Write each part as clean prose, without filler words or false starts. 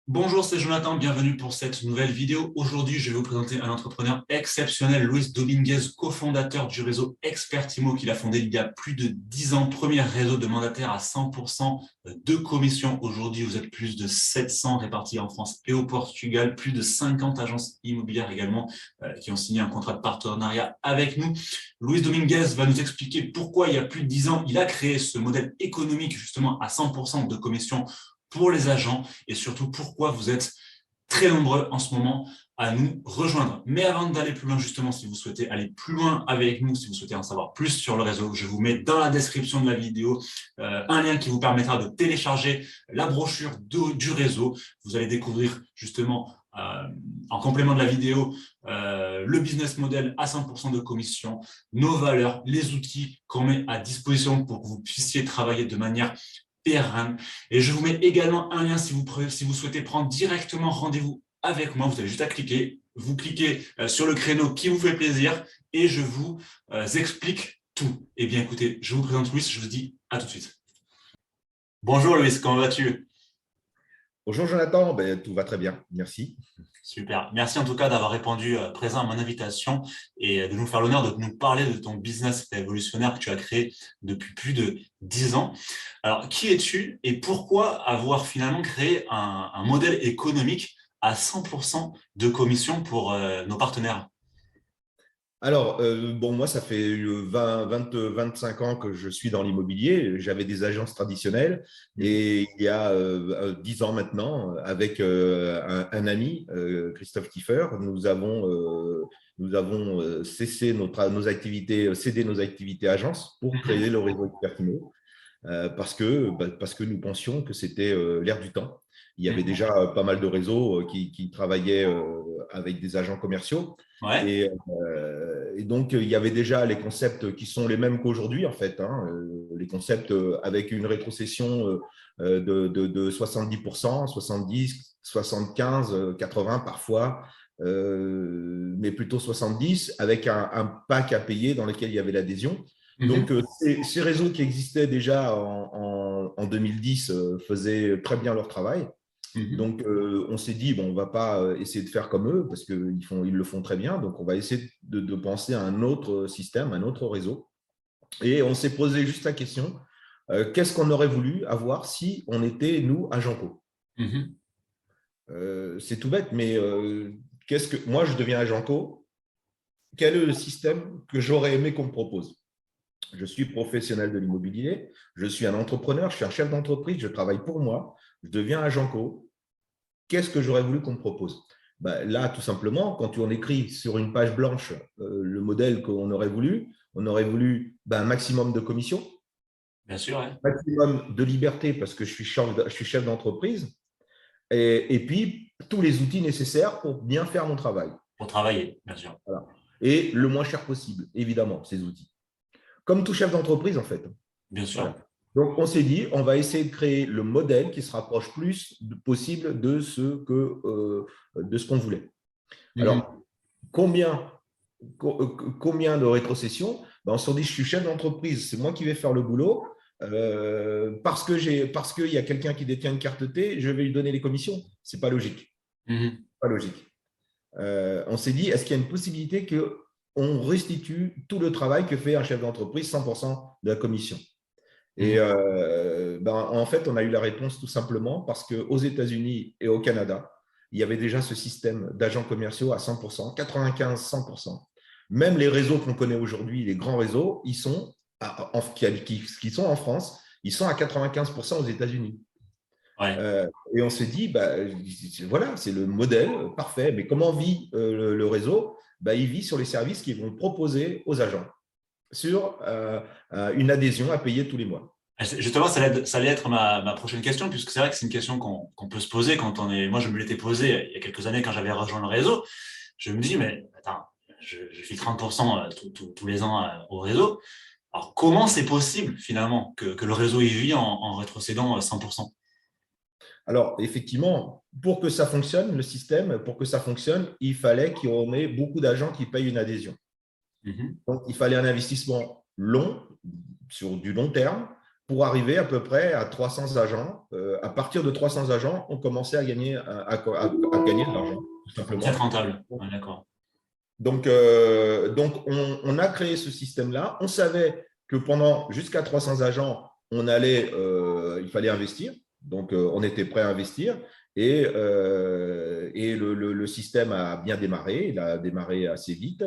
Bonjour, c'est Jonathan, bienvenue pour cette nouvelle vidéo. Aujourd'hui, je vais vous présenter un entrepreneur exceptionnel, Luis Dominguez, cofondateur du réseau Expertimo qu'il a fondé il y a plus de 10 ans. Premier réseau de mandataires à 100% de commission. Aujourd'hui, vous êtes plus de 700 répartis en France et au Portugal, plus de 50 agences immobilières également qui ont signé un contrat de partenariat avec nous. Luis Dominguez va nous expliquer pourquoi il y a plus de 10 ans, il a créé ce modèle économique justement à 100% de commission pour les agents et surtout pourquoi vous êtes très nombreux en ce moment à nous rejoindre. Mais avant d'aller plus loin, justement, si vous souhaitez aller plus loin avec nous, si vous souhaitez en savoir plus sur le réseau, je vous mets dans la description de la vidéo un lien qui vous permettra de télécharger la brochure du réseau. Vous allez découvrir justement en complément de la vidéo le business model à 100% de commission, nos valeurs, les outils qu'on met à disposition pour que vous puissiez travailler de manière pérenne. Et je vous mets également un lien si vous souhaitez prendre directement rendez-vous avec moi. Vous avez juste à cliquer. Vous cliquez sur le créneau qui vous fait plaisir et je vous explique tout. Eh bien, écoutez, je vous présente Luis. Je vous dis à tout de suite. Bonjour Luis, comment vas-tu? Bonjour Jonathan, tout va très bien, merci. Super. Merci en tout cas d'avoir répondu présent à mon invitation et de nous faire l'honneur de nous parler de ton business révolutionnaire que tu as créé depuis plus de 10 ans. Alors, qui es-tu et pourquoi avoir finalement créé un modèle économique à 100% de commission pour nos partenaires? Alors, moi, ça fait 25 ans que je suis dans l'immobilier. J'avais des agences traditionnelles et il y a 10 ans maintenant, avec un ami, Christophe Kiefer, nous avons cédé nos activités agences pour créer le réseau Expertimo parce que nous pensions que c'était l'air du temps. Il y avait déjà pas mal de réseaux qui travaillaient avec des agents commerciaux. Ouais. Et donc, il y avait déjà les concepts qui sont les mêmes qu'aujourd'hui, en fait. Les concepts avec une rétrocession de 70%, 70, 75, 80 parfois, mais plutôt 70, avec un pack à payer dans lequel il y avait l'adhésion. Donc, ces réseaux qui existaient déjà en 2010 faisaient très bien leur travail. Donc, on s'est dit, bon, on ne va pas essayer de faire comme eux parce qu'ils le font très bien. Donc, on va essayer de penser à un autre système, un autre réseau. Et on s'est posé juste la question, qu'est-ce qu'on aurait voulu avoir si on était, nous, agents co? C'est tout bête, mais moi, je deviens agent co. Quel est le système que j'aurais aimé qu'on me propose? Je suis professionnel de l'immobilier, je suis un entrepreneur, je suis un chef d'entreprise, je travaille pour moi, je deviens agent co. Qu'est-ce que j'aurais voulu qu'on me propose? Là, tout simplement, quand on écrit sur une page blanche le modèle qu'on aurait voulu, on aurait voulu un maximum de commissions, bien sûr, ouais. maximum de liberté parce que je suis chef d'entreprise, et puis tous les outils nécessaires pour bien faire mon travail. Pour travailler, bien sûr. Voilà. Et le moins cher possible, évidemment, ces outils. Comme tout chef d'entreprise, en fait. Bien sûr. Voilà. Donc, on s'est dit, on va essayer de créer le modèle qui se rapproche plus possible de ce qu'on voulait. Alors, combien de rétrocessions? On s'est dit, je suis chef d'entreprise, c'est moi qui vais faire le boulot. Parce qu'il y a quelqu'un qui détient une carte T, je vais lui donner les commissions. Ce n'est pas logique. Pas logique. On s'est dit, est-ce qu'il y a une possibilité qu'on restitue tout le travail que fait un chef d'entreprise, 100% de la commission? Et en fait, on a eu la réponse tout simplement parce qu'aux États-Unis et au Canada, il y avait déjà ce système d'agents commerciaux à 100%, 95, 100%. Même les réseaux qu'on connaît aujourd'hui, les grands réseaux, qui sont en France, ils sont à 95% aux États-Unis. Ouais. Et on s'est dit, voilà, c'est le modèle parfait. Mais comment vit le réseau? Il vit sur les services qu'ils vont proposer aux agents, sur une adhésion à payer tous les mois. Justement, ça allait être ma prochaine question, puisque c'est vrai que c'est une question qu'on peut se poser quand on est… Moi, je me l'étais posée il y a quelques années quand j'avais rejoint le réseau. Je me dis, mais attends, je file 30% tous les ans au réseau. Alors, comment c'est possible, finalement, que le réseau y vit en rétrocédant 100%? Alors, effectivement, pour que ça fonctionne, le système, pour que ça fonctionne, il fallait qu'il y ait beaucoup d'agents qui payent une adhésion. Mhm. Donc, il fallait un investissement long, sur du long terme, pour arriver à peu près à 300 agents. À partir de 300 agents, on commençait à gagner, à gagner de l'argent, tout Très simplement. rentable. Ouais, d'accord. Donc on a créé ce système-là. On savait que pendant jusqu'à 300 agents, il fallait investir. Donc, on était prêt à investir. Et le système a bien démarré. Il a démarré assez vite.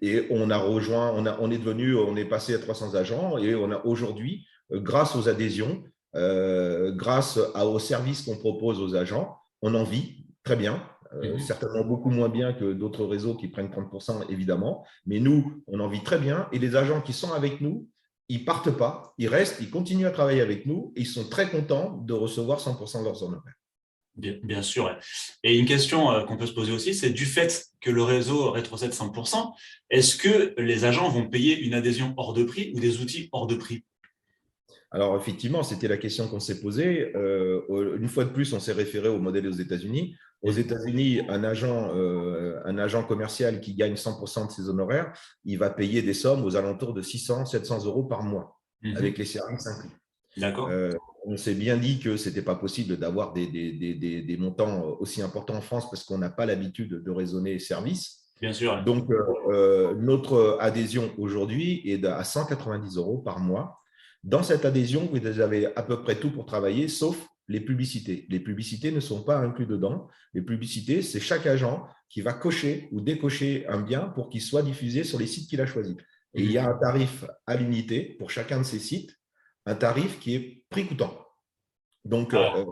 Et on a rejoint, on est passé à 300 agents et on a aujourd'hui, grâce aux adhésions, grâce aux services qu'on propose aux agents, on en vit très bien. Mhm. Certainement beaucoup moins bien que d'autres réseaux qui prennent 30%, évidemment. Mais nous, on en vit très bien. Et les agents qui sont avec nous, ils ne partent pas, ils restent, ils continuent à travailler avec nous et ils sont très contents de recevoir 100% de leurs honoraires. Bien sûr. Ouais. Et une question qu'on peut se poser aussi, c'est du fait que le réseau rétrocède 100%, est-ce que les agents vont payer une adhésion hors de prix ou des outils hors de prix? Alors, effectivement, c'était la question qu'on s'est posée. Une fois de plus, on s'est référé au modèle aux États-Unis. Aux Mhm. États-Unis, un agent commercial qui gagne 100% de ses honoraires, il va payer des sommes aux alentours de 600, 700 euros par mois, Mhm. avec les services inclus. D'accord. On s'est bien dit que ce n'était pas possible d'avoir des montants aussi importants en France parce qu'on n'a pas l'habitude de raisonner service. Bien sûr. Ouais. Donc, notre adhésion aujourd'hui est à 190 euros par mois. Dans cette adhésion, vous avez à peu près tout pour travailler, sauf les publicités. Les publicités ne sont pas inclus dedans. Les publicités, c'est chaque agent qui va cocher ou décocher un bien pour qu'il soit diffusé sur les sites qu'il a choisis. Et il y a Mhm. un tarif à l'unité pour chacun de ces sites, un tarif qui est prix coûtant. Donc, Ah,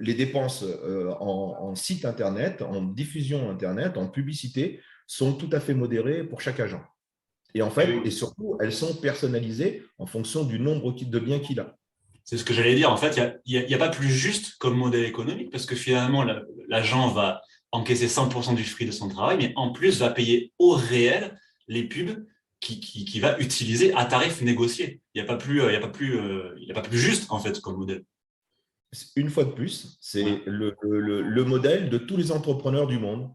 les dépenses en site Internet, en diffusion Internet, en publicité sont tout à fait modérées pour chaque agent. Et en eh fait, et oui. surtout, elles sont personnalisées en fonction du nombre de biens qu'il a. C'est ce que j'allais dire. En fait, il y a pas plus juste comme modèle économique parce que finalement, l'agent va encaisser 100% du fruit de son travail, mais en plus va payer au réel les pubs qui va utiliser à tarif négocié. Il y a pas plus juste en fait comme modèle. Une fois de plus, Ouais, c'est le modèle de tous les entrepreneurs du monde.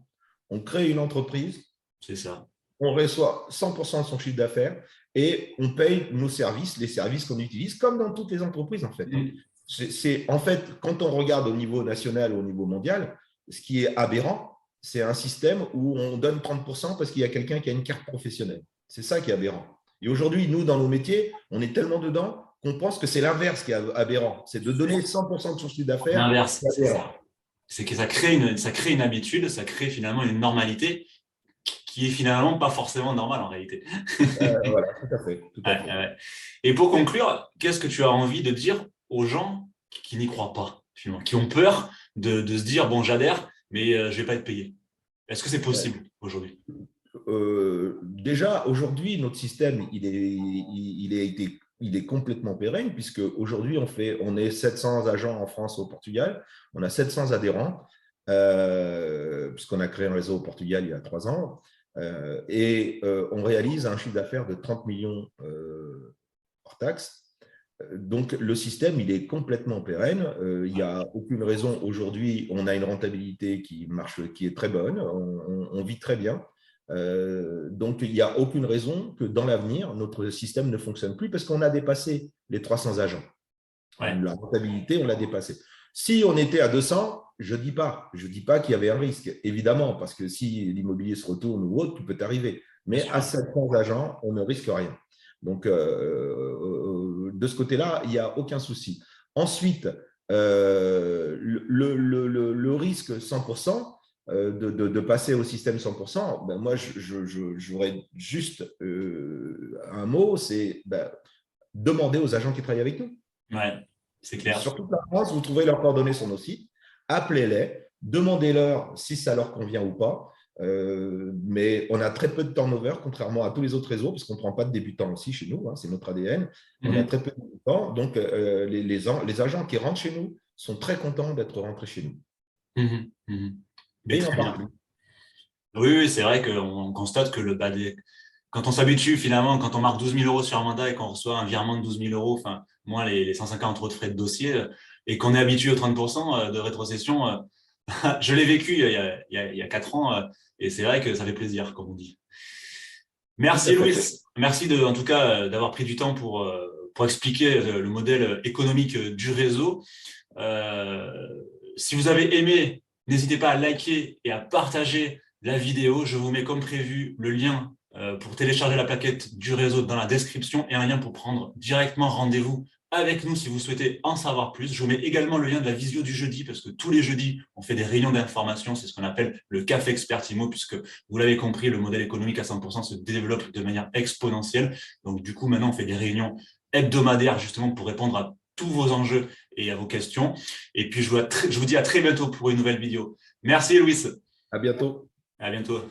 On crée une entreprise, c'est ça. on reçoit 100% de son chiffre d'affaires et on paye nos services, les services qu'on utilise, comme dans toutes les entreprises en fait. Mm. En fait, quand on regarde au niveau national ou au niveau mondial, ce qui est aberrant, c'est un système où on donne 30% parce qu'il y a quelqu'un qui a une carte professionnelle. C'est ça qui est aberrant. Et aujourd'hui, nous, dans nos métiers, on est tellement dedans qu'on pense que c'est l'inverse qui est aberrant. C'est de donner 100% de son chiffre d'affaires. L'inverse, C'est c'est aberrant. ça. C'est que ça crée une habitude, ça crée finalement une normalité qui est finalement pas forcément normale en réalité. Voilà, tout à fait. Tout à Ouais, fait. ouais. Et pour conclure, qu'est-ce que tu as envie de dire aux gens qui n'y croient pas, finalement, qui ont peur de se dire, bon, j'adhère, mais je ne vais pas être payé. Est-ce que c'est possible aujourd'hui? Déjà, aujourd'hui, notre système, il est complètement pérenne, puisque aujourd'hui, on est 700 agents en France et au Portugal, on a 700 adhérents, puisqu'on a créé un réseau au Portugal il y a 3 ans, et on réalise un chiffre d'affaires de 30 millions hors taxes. Donc, le système, il est complètement pérenne. Il n'y a aucune raison. Aujourd'hui, on a une rentabilité qui marche, qui est très bonne. On vit très bien. Donc, il n'y a aucune raison que dans l'avenir, notre système ne fonctionne plus parce qu'on a dépassé les 300 agents. Ouais, La rentabilité, on l'a dépassé. Si on était à 200, je dis pas qu'il y avait un risque, évidemment, parce que si l'immobilier se retourne ou autre, tout peut arriver. bien Mais sûr. à 700 agents, on ne risque rien. Donc, de ce côté-là, il n'y a aucun souci. Ensuite, le risque 100%, de passer au système 100%, ben moi, j'aurais juste un mot, c'est demander aux agents qui travaillent avec nous. Ouais, c'est clair. Sur toute la France, vous trouvez leurs coordonnées sur nos sites. Appelez-les, demandez-leur si ça leur convient ou pas. Mais on a très peu de turnover, contrairement à tous les autres réseaux, parce qu'on ne prend pas de débutants aussi chez nous, hein, c'est notre ADN. On a Mhm. très peu de débutants. Donc, les agents qui rentrent chez nous sont très contents d'être rentrés chez nous. Mhm. Mhm. Mais Et ils très n'en parlent bien. plus. Oui, oui, c'est vrai qu'on constate que quand on s'habitue finalement, quand on marque 12 000 € sur un mandat et qu'on reçoit un virement de 12 000 €, enfin, moins les 150 € de frais de dossier, et qu'on est habitué aux 30% de rétrocession, Je l'ai vécu il y a 4 ans et c'est vrai que ça fait plaisir, comme on dit. Tout Merci à fait. Louis. Merci en tout cas d'avoir pris du temps pour expliquer le modèle économique du réseau. Euh, Si vous avez aimé, n'hésitez pas à liker et à partager la vidéo. Je vous mets comme prévu le lien pour télécharger la plaquette du réseau dans la description et un lien pour prendre directement rendez-vous avec nous si vous souhaitez en savoir plus. Je vous mets également le lien de la visio du jeudi parce que tous les jeudis, on fait des réunions d'information. C'est ce qu'on appelle le café expertimo puisque vous l'avez compris, le modèle économique à 100% se développe de manière exponentielle. Donc du coup, maintenant, on fait des réunions hebdomadaires justement pour répondre à tous vos enjeux et à vos questions. Et puis, je vous dis à très bientôt pour une nouvelle vidéo. Merci, Louis. À bientôt. À bientôt.